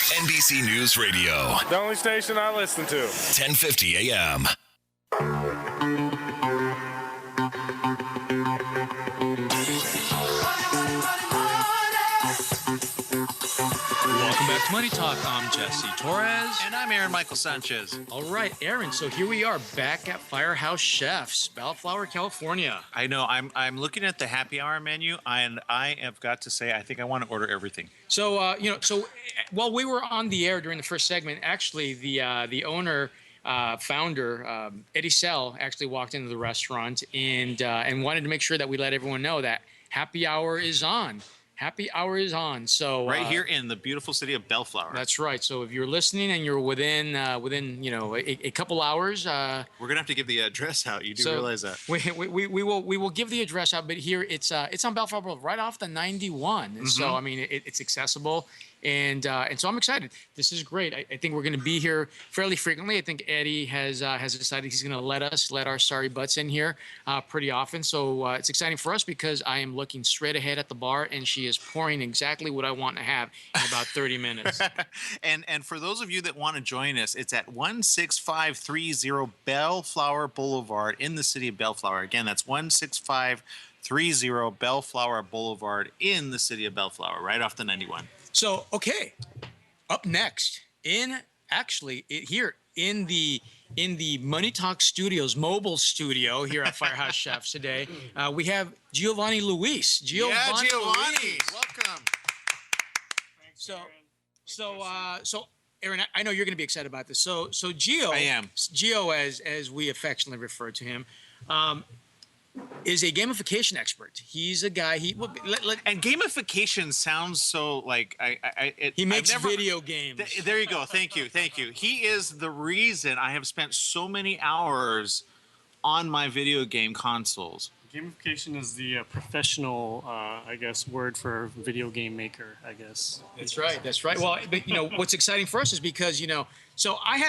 NBC News Radio. The only station I listen to. 1050 a.m. Welcome back to Money Talk. I'm Jesse Torres. And I'm Aaron Michael Sanchez. All right, Aaron, so here we are back at Firehouse Chefs, Bellflower, California. I know, I'm looking at the happy hour menu, and I have got to say, I think I want to order everything. So, while we were on the air during the first segment, actually, the owner, founder, Eddie Sell, actually walked into the restaurant and wanted to make sure that we let everyone know that happy hour is on. Happy hour is on. So right here in the beautiful city of Bellflower. That's right. So if you're listening and you're within a couple hours, we're gonna have to give the address out. You do realize that? We will give the address out, but here it's on Bellflower Road, right off the 91. Mm-hmm. So I mean it's accessible. And so I'm excited. This is great. I think we're going to be here fairly frequently. I think Eddie has decided he's going to let our sorry butts in here pretty often. So it's exciting for us because I am looking straight ahead at the bar, and she is pouring exactly what I want to have in about 30 minutes. And for those of you that want to join us, it's at 16530 Bellflower Boulevard in the city of Bellflower. Again, that's 16530 Bellflower Boulevard in the city of Bellflower, right off the 91. So, okay, up next, here in the Money Talk Studios, mobile studio here at Firehouse Chefs today, we have Giovanni Luis. Giovanni. Luis. Welcome. So, Aaron, I know you're going to be excited about this. So Gio, I am. Gio, as we affectionately refer to him, is a gamification expert. He's a guy. And gamification sounds so like he makes video games. There you go. Thank you. He is the reason I have spent so many hours on my video game consoles. Gamification is the professional, word for video game maker, I guess. That's right. Well, but what's exciting for us is because so I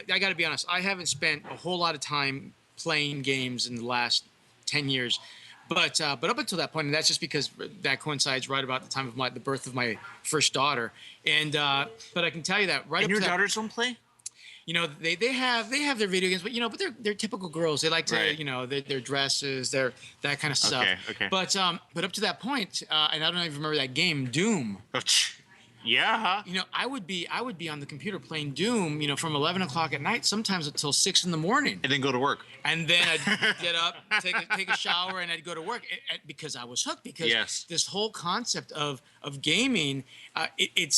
got to be honest, I haven't spent a whole lot of time playing games in the last 10 years, but up until that point, and that's just because that coincides right about the time of the birth of my first daughter, and but I can tell you that right. And your daughters don't play? They have their video games, but but they're typical girls. They like to their dresses, their that kind of stuff. Okay. But up to that point, and I don't even remember that game, Doom. Yeah. I would be on the computer playing Doom, from 11 o'clock at night, sometimes until 6 in the morning. And then go to work. And then I'd get up, take a shower, and I'd go to work because I was hooked. Because this whole concept of gaming, it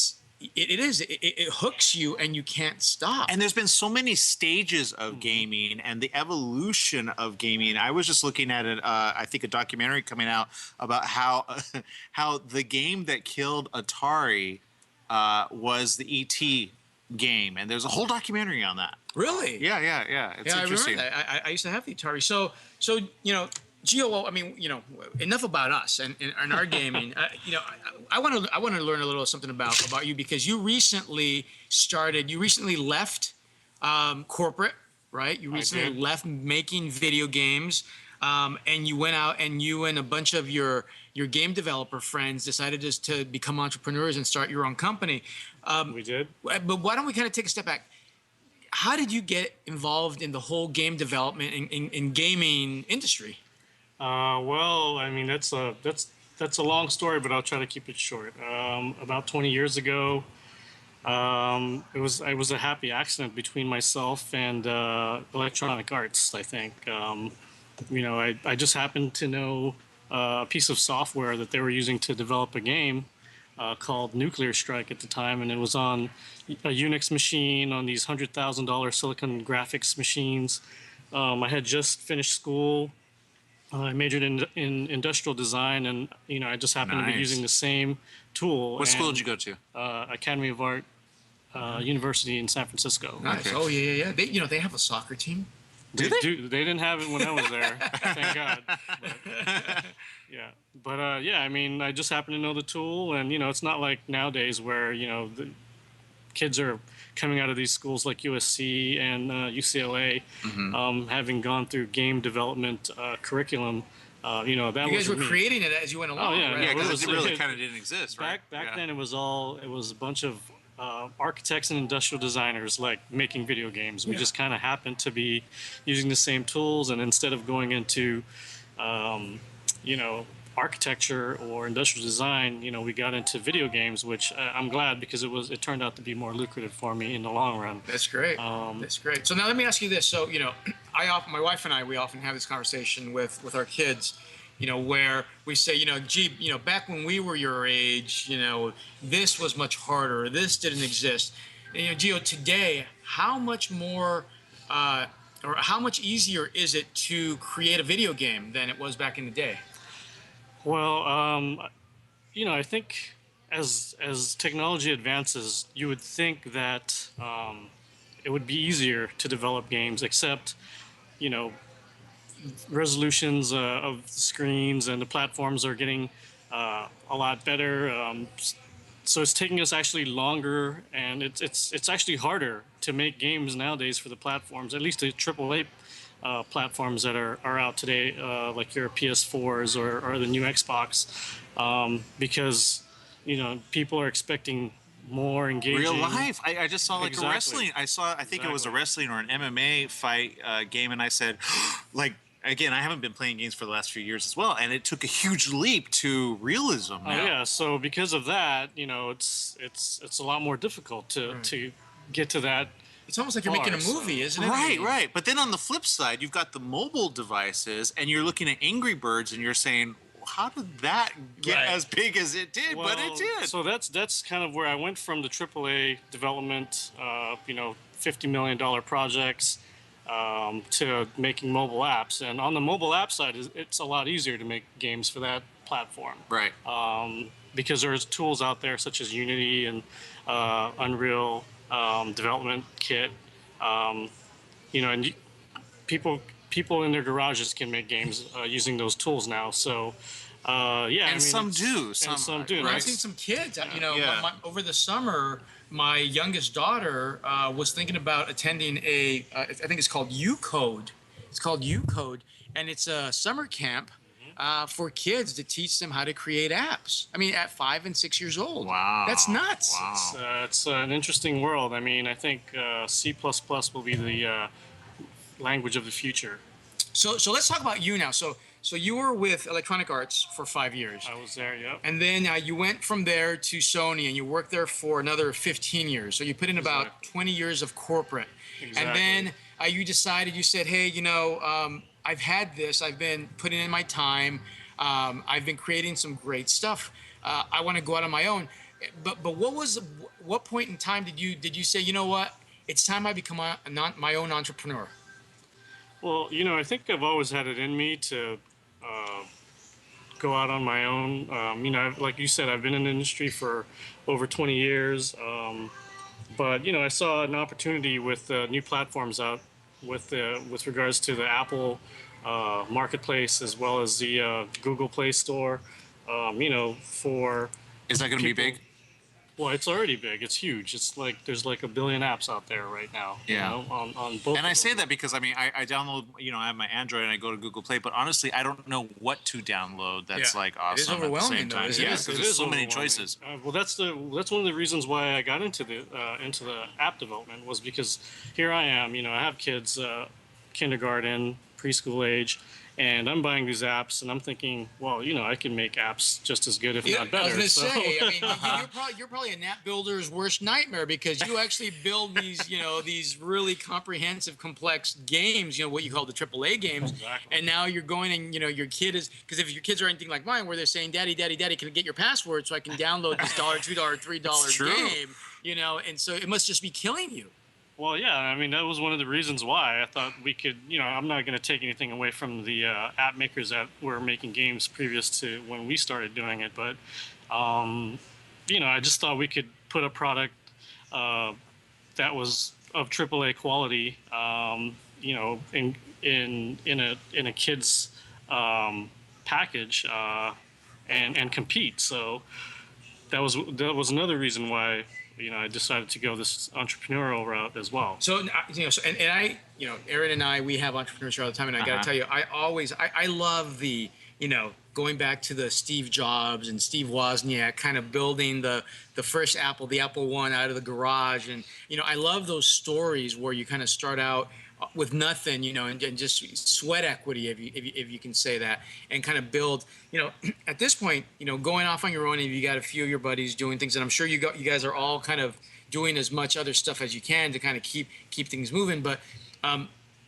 hooks you and you can't stop. And there's been so many stages of gaming and the evolution of gaming. I was just looking at it, I think a documentary coming out about how the game that killed Atari was the E.T. game, and there's a whole documentary on that. Really? Yeah. It's interesting. I remember that. I used to have the Atari. So Gio, I mean, enough about us and our gaming. I want to learn a little something about you because you recently left corporate, right? You recently left making video games, and you went out and you and a bunch of your game developer friends decided just to become entrepreneurs and start your own company. We did. But why don't we kind of take a step back? How did you get involved in the whole game development in gaming industry? Well, I mean, that's a long story, but I'll try to keep it short. About 20 years ago, it was a happy accident between myself and Electronic Arts, I think. I just happened to know a piece of software that they were using to develop a game called Nuclear Strike at the time, and it was on a Unix machine on these $100,000 Silicon Graphics machines. I had just finished school. I majored in industrial design, and I just happened to be using the same tool. What school did you go to? Academy of Art University in San Francisco. Nice. Okay. Oh yeah. They have a soccer team. They didn't have it when I was there. Thank God. But I mean, I just happened to know the tool, and it's not like nowadays where the kids are coming out of these schools like USC and UCLA, having gone through game development curriculum. That you guys were creating it as you went along. Oh yeah, because it really kind of didn't exist, right? Back then, it was a bunch of architects and industrial designers like making video games. We just kind of happened to be using the same tools, and instead of going into, you know, architecture or industrial design, you know, we got into video games, which I'm glad because it turned out to be more lucrative for me in the long run. That's great. That's great. So now let me ask you this. So, you know, my wife and I, we often have this conversation with our kids, you know, where we say, you know, gee, you know, back when we were your age, you know, this was much harder. This didn't exist. And, you know, Gio, today, how much more, or how much easier is it to create a video game than it was back in the day? Well, you know, I think as technology advances, you would think that it would be easier to develop games, except, you know, resolutions of screens and the platforms are getting a lot better. So it's taking us actually longer, and it's actually harder to make games nowadays for the platforms, at least the AAA platforms that are out today, like your PS4s or the new Xbox, because, you know, people are expecting more engaging. Real life. I just saw like Exactly. a wrestling. I think it was a Exactly. wrestling or an MMA fight game, and I said, like, again, I haven't been playing games for the last few years as well, and it took a huge leap to realism Oh now. yeah, so because of that, you know, it's a lot more difficult to get to that. It's almost like you're making a So- movie, isn't it? I Right, mean, right. But then on the flip side, you've got the mobile devices, and you're looking at Angry Birds, and you're saying, how did that get Right. as big as it did? But it Well, did. So that's kind of where I went from the AAA development, you know, $50 million projects, to making mobile apps. And on the mobile app side, it's a lot easier to make games for that platform. Right. Because there's tools out there such as Unity and Unreal Development Kit. You know, and people in their garages can make games using those tools now. So yeah, And some it's- do, and some- some do. I've right. seen some kids. You know, Yeah. over the summer, my youngest daughter was thinking about attending I think it's called U Code. It's called U Code, and it's a summer camp for kids to teach them how to create apps. I mean, at 5 and 6 years old. Wow. That's nuts. Wow. It's an interesting world. I mean, I think C++ will be the language of the future. So let's talk about you now. So you were with Electronic Arts for 5 years. I was there, yep. And then you went from there to Sony, and you worked there for another 15 years. So you put in about Exactly. 20 years of corporate. And Exactly. then you decided, you said, hey, you know, I've had this. I've been putting in my time. I've been creating some great stuff. I want to go out on my own. But what point in time did you say, you know what? It's time I become my own entrepreneur. Well, you know, I think I've always had it in me to go out on my own. You know, like you said, I've been in the industry for over 20 years. But you know, I saw an opportunity with new platforms out with regards to the Apple marketplace as well as the Google Play Store. You know, for Is that going to be people- big? Well, it's already big. It's huge. It's like there's like 1 billion apps out there right now. Yeah. You know, on both. And I of say them. that because I mean I download, you know, I have my Android and I go to Google Play, but honestly I don't know what to download that's Yeah. like It is awesome at the overwhelming, same though, time. isn't Yeah, it? because It there's is so many overwhelming. choices. Well, that's one of the reasons why I got into the app development was because here I am. You know, I have kids, kindergarten, preschool age, and I'm buying these apps, and I'm thinking, well, you know, I can make apps just as good, if not better. I was So- gonna say, I mean, you're probably an app builder's worst nightmare because you actually build these, you know, these really comprehensive, complex games. You know, what you call the AAA games. Exactly. And now you're going and, you know, your kid is, because if your kids are anything like mine, where they're saying, "Daddy, Daddy, Daddy, can I get your password so I can download this $1, $2, $3 It's true. game?" You know, and so it must just be killing you. Well, yeah, I mean, that was one of the reasons why I thought we could, you know, I'm not going to take anything away from the app makers that were making games previous to when we started doing it, but, you know, I just thought we could put a product that was of AAA quality, you know, in a kid's package and compete. So that was another reason why, you know, I decided to go this entrepreneurial route as well. So, you know, and I, you know, Aaron and I, we have entrepreneurs here all the time, and I got to tell you, I love the, you know, going back to the Steve Jobs and Steve Wozniak kind of building the first Apple, the Apple One, out of the garage. And I love those stories where you kind of start out with nothing, and just sweat equity, if you can say that, and kind of build. At this point, going off on your own, and you got a few of your buddies doing things, and I'm sure you guys are all kind of doing as much other stuff as you can to kind of keep things moving. But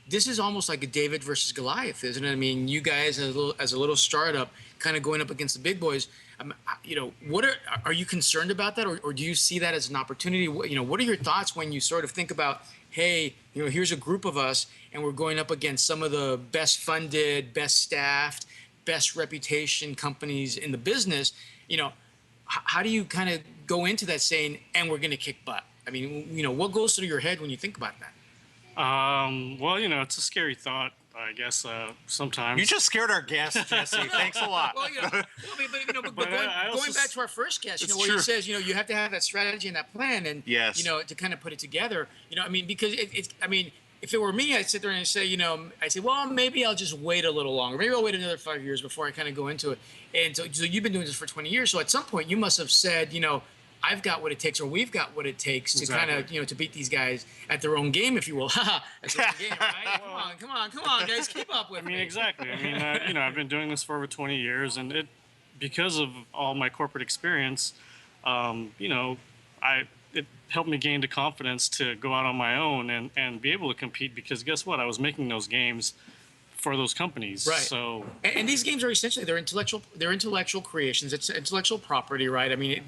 this is almost like a David versus Goliath, isn't it? I mean, you guys as a little startup, kind of going up against the big boys. What are you concerned about that, or do you see that as an opportunity? What are your thoughts when you sort of think about, hey, here's a group of us, and we're going up against some of the best funded, best staffed, best reputation companies in the business. How do you kind of go into that saying, and we're going to kick butt? I mean, what goes through your head when you think about that? Well, it's a scary thought, I guess, sometimes. You just scared our guest, Jesse. Thanks a lot. Well, but going back to our first guest, where true. he says, you have to have that strategy and that plan, and Yes. to kind of put it together. Because if it were me, I'd sit there and say, I say, well, maybe I'll just wait a little longer. Maybe I'll wait another 5 years before I kind of go into it. And so you've been doing this for 20 years. So at some point, you must have said, I've got what it takes, or we've got what it takes to kind of, to beat these guys at their own game, if you will. At their own game, right? Come on, guys, keep up with me. Exactly. I've been doing this for over 20 years, and because of all my corporate experience, it helped me gain the confidence to go out on my own and be able to compete, because guess what? I was making those games for those companies. Right. So and these games are essentially they're intellectual creations. It's intellectual property, right? I mean,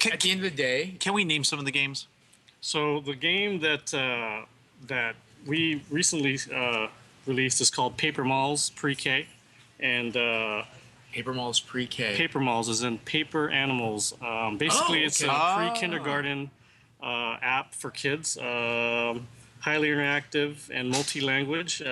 at the end of the day. Can we name some of the games? So the game that we recently released is called Papermals Pre-K, and Papermals Pre-K. Papermals is in paper animals. Basically, it's a pre-kindergarten app for kids. Highly interactive and multi-language.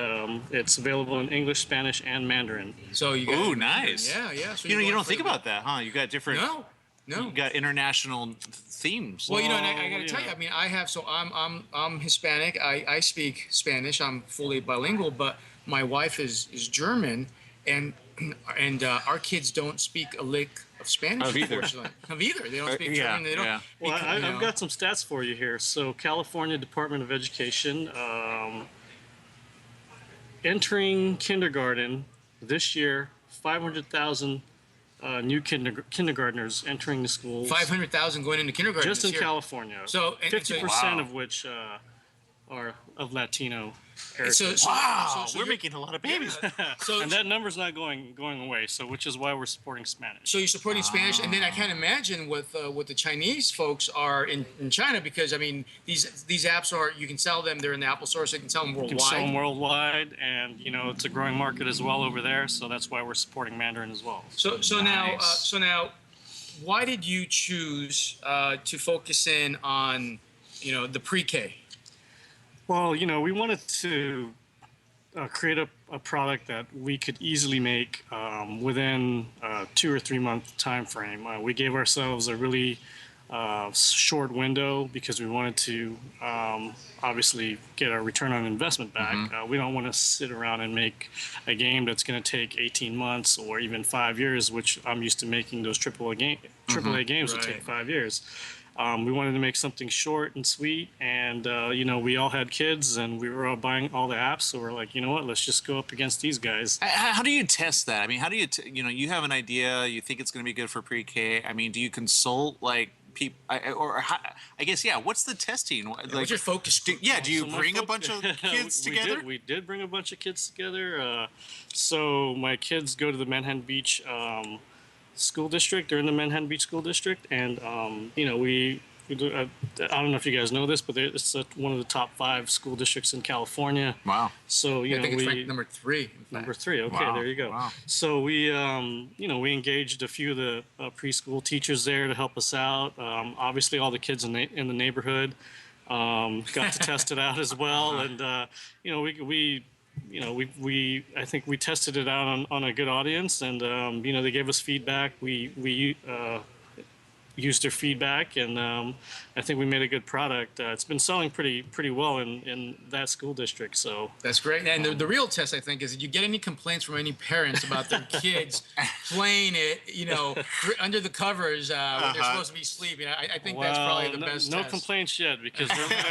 It's available in English, Spanish, and Mandarin. So you got Ooh, nice. Yeah. So you don't think about that, huh? You got different. No. You got international themes. Well, and I got to tell you, I have. So I'm Hispanic. I speak Spanish. I'm fully bilingual, but my wife is German, and our kids don't speak a lick of Spanish. Unfortunately, of either. They don't speak German. They don't. Yeah. Well, I've got some stats for you here. So, California Department of Education, entering kindergarten this year, 500,000 new kindergartners entering the schools. 500,000 going into kindergarten just in California. So 50% of which are of Latino heritage. Wow, we're making a lot of babies. And that number's not going away. So which is why we're supporting Spanish. So you're supporting Spanish, and then I can't imagine what the Chinese folks are in China, because these apps are, you can sell them. They're in the Apple Store, so you can sell them worldwide. You can sell them worldwide, and it's a growing market as well over there. So that's why we're supporting Mandarin as well. So Nice. now, why did you choose to focus in on the pre-K? Well, we wanted to create a product that we could easily make within a 2 or 3 month time frame. We gave ourselves a really short window because we wanted to obviously get our return on investment back. We don't want to sit around and make a game that's going to take 18 months or even 5 years, which I'm used to making those AAA games that take 5 years. We wanted to make something short and sweet, and we all had kids, and we were all buying all the apps. So we're like, you know what? Let's just go up against these guys. How do you test that? I mean, how do you you have an idea, you think it's going to be good for pre-K. I mean, do you consult people, I guess, yeah. What's the testing? What's your focus? Do you bring a bunch of kids together? We did bring a bunch of kids together. So my kids go to the Manhattan Beach school district. They're in the Manhattan Beach School District, and we do, I don't know if you guys know this, but it's one of the top 5 school districts in California. Wow. So I think it's ranked number 3. Number 3. Okay, Wow. there you go. Wow. So we we engaged a few of the preschool teachers there to help us out. Obviously, all the kids in the neighborhood got to test it out as well, and I think we tested it out on a good audience, and they gave us feedback. We used their feedback, and I think we made a good product. It's been selling pretty well in that school district. So That's great. And the real test, I think, is did you get any complaints from any parents about their kids playing it, under the covers when they're supposed to be sleeping? I think that's probably the best no test. complaints yet, because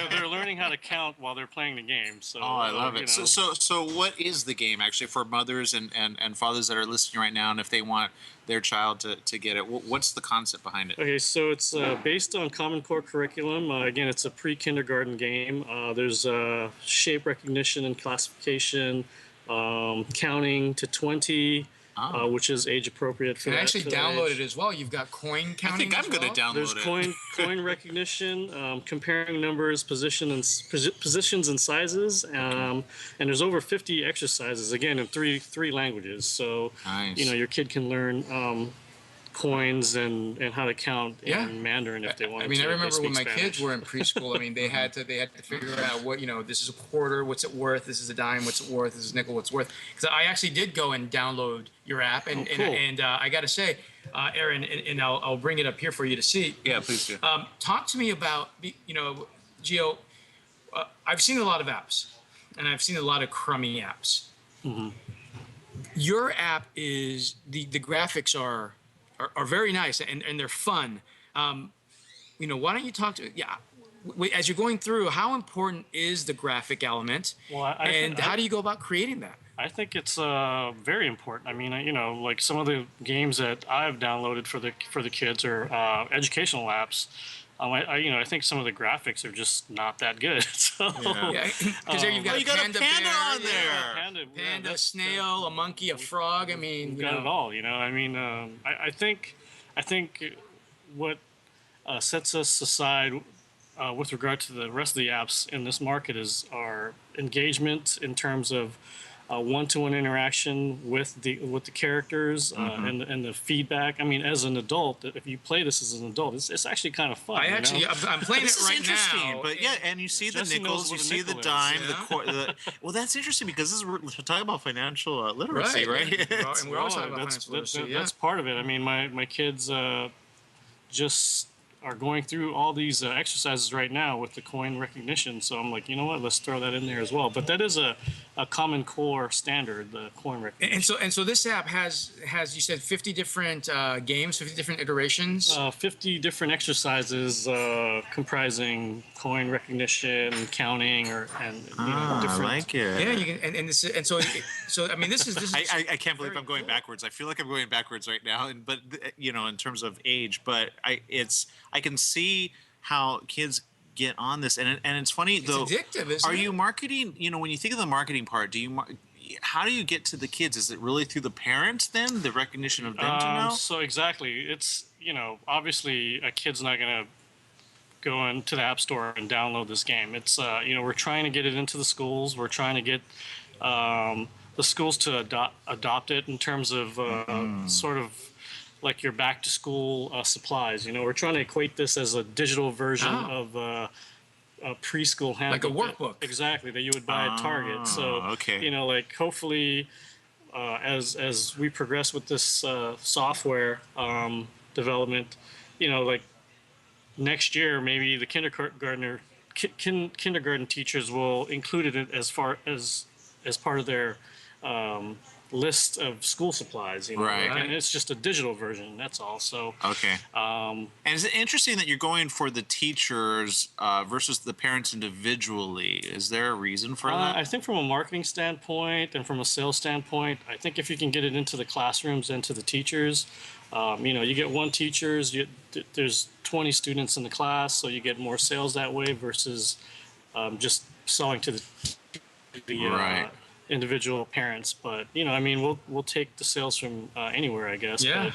they're learning how to count while they're playing the game. So I love it. So what is the game actually for mothers and fathers that are listening right now, and if they want their child to get it, what's the concept behind it? Okay, so it's based on Common Core curriculum. Again, it's a pre-kindergarten game. There's shape recognition and classification, counting to 20, which is age appropriate for And that. I actually for that downloaded age. it as well. You've got coin I counting. think I'm going to download There's it. coin recognition, comparing numbers, positions and sizes, and there's over 50 exercises, again, in three languages. So Nice. your kid can learn coins and how to count Yeah. in Mandarin if they want. I mean, I to. They remember when speak my Spanish. kids were in preschool. I mean, they had to figure out what this is a quarter, what's it worth? This is a dime, what's it worth? This is a nickel, what's it worth? Because I actually did go and download your app, and cool. I got to say, Aaron, and I'll bring it up here for you to see. Yeah, please do. Talk to me about Gio. I've seen a lot of apps, and I've seen a lot of crummy apps. Mm-hmm. Your app is the graphics are very nice and they're fun. Why don't you talk to as you're going through, how important is the graphic element, Well, how do you go about creating that? I think it's very important. I mean, like some of the games that I've downloaded for the kids are educational apps. I think some of the graphics are just not that good. So Because there you've got you got a panda panda bear, on there. panda, snail, a monkey, a frog. I mean, Got it all. I mean, I think what sets us aside with regard to the rest of the apps in this market is our engagement in terms of one-to-one interaction with the characters and the feedback. I mean, as an adult, if you play this as an adult, it's actually kind of fun. I'm playing This it is right interesting, now. but and you see the Jesse knows nickels, you what a see the nickel is. dime, Yeah. well, that's interesting because we're talking about financial literacy, right? Yeah. And we're also talking about that's, financial literacy, that's part of it. I mean, my kids just are going through all these exercises right now with the coin recognition. So I'm like, you know what? Let's throw that in there as well. But that is a Common Core standard, the coin recognition. And so this app has you said 50 different games, 50 different iterations. 50 different exercises comprising coin recognition, counting, and different. I like it. Yeah, you can, and so I mean this is I can't believe I'm going backwards. I feel like I'm going backwards right now, but in terms of age, but I can see how kids get on this, and it's funny though. It's addictive, isn't Are it? you marketing? When you think of the marketing part, how do you get to the kids? Is it really through the parents then, the recognition of them to know? So exactly, it's obviously a kid's not gonna go into the app store and download this game. It's we're trying to get it into the schools. We're trying to get the schools to adopt it in terms of sort of like your back to school supplies. We're trying to equate this as a digital version of a preschool handbook. Like a workbook. Exactly, that you would buy at Target. So, okay. Like hopefully as we progress with this software development, like next year, maybe the kindergarten teachers will include it as part of their list of school supplies, Right. and it's just a digital version. That's all. So Okay. And is it interesting that you're going for the teachers versus the parents individually? Is there a reason for that? I think from a marketing standpoint and from a sales standpoint, I think if you can get it into the classrooms and to the teachers, you get one teachers, there's 20 students in the class, so you get more sales that way versus just selling to the Right. individual parents. But we'll take the sales from anywhere, I guess. Yeah.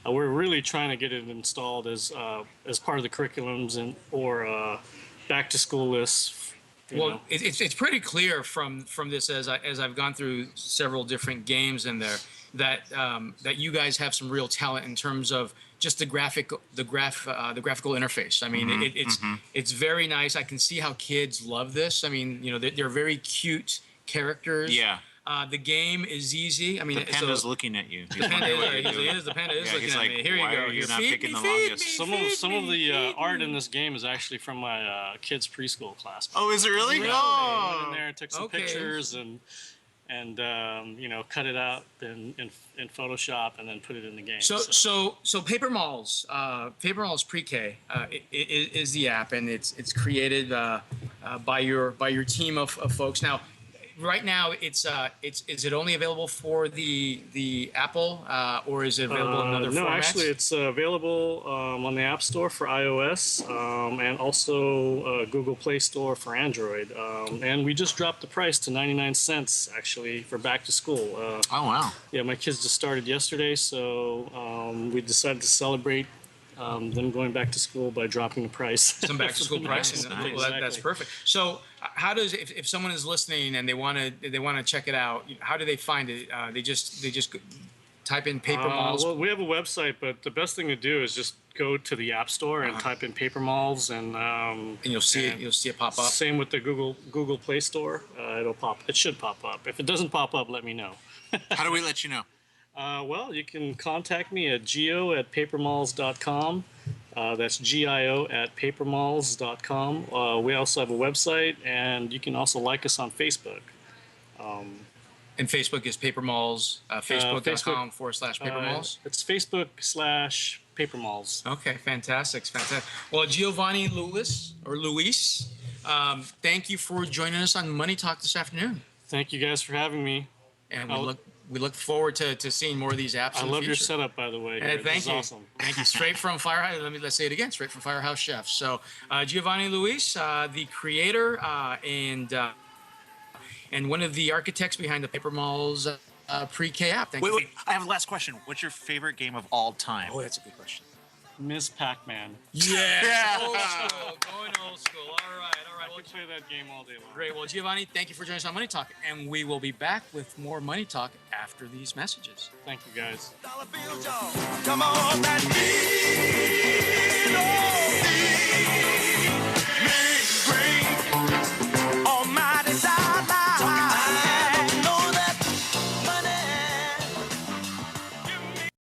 But we're really trying to get it installed as part of the curriculums or back to school lists. Well, it's pretty clear from this as I've gone through several different games in there that you guys have some real talent in terms of just the graphical interface. I mean, it's very nice. I can see how kids love this. I mean, they're very cute characters. Yeah. The game is easy. I mean, The panda's looking at you. The panda is looking at me. Here you why go. are you Here, not feed picking me, the feed longest? me. Some of the art in this game is actually from my kids' preschool class. Oh, is it really? Really? I went in there and took some Okay. pictures and cut it out in Photoshop and then put it in the game. So Papermals, Papermals Pre-K is the app, and it's created by your team of folks. Now, right now, is it only available for the Apple, or is it available in other formats? No, actually, it's available on the App Store for iOS and also Google Play Store for Android. And we just dropped the price to 99 cents, actually, for back to school. Oh, wow. Yeah, my kids just started yesterday, so we decided to celebrate them going back to school by dropping the price. Some back to school pricing. Nice. Well, that's perfect. So, how does if someone is listening and they want to check it out, how do they find it? They just type in Papermals. Well, we have a website, but the best thing to do is just go to the App Store and type in Papermals, and you'll see it. You'll see it pop up. Same with the Google Play Store. It should pop up. If it doesn't pop up, let me know. How do we let you know? Well, you can contact me at gio@papermalls.com. That's gio@papermalls.com. We also have a website, and you can also like us on Facebook. And Facebook is Papermalls. Facebook.com/Papermalls. It's Facebook/Papermalls. Okay, fantastic. Well, Giovanni Luis, thank you for joining us on Money Talk this afternoon. Thank you guys for having me. And we look forward to seeing more of these apps. I love your setup, by the way. Hey, thank you. Awesome. Thank you. Straight from Firehouse. Let's say it again. Straight from Firehouse Chefs. So, Giovanni Luis, the creator and one of the architects behind the Papermalls Pre-K app. Thank you. Wait. I have a last question. What's your favorite game of all time? Oh, that's a good question. Miss Pac-Man. Yeah. Old school. Going old school. All right. I could play that game all day long. Great. Well, Giovanni, thank you for joining us on Money Talk, and we will be back with more Money Talk after these messages. Thank you, guys. Dollar bills, y'all. Come on and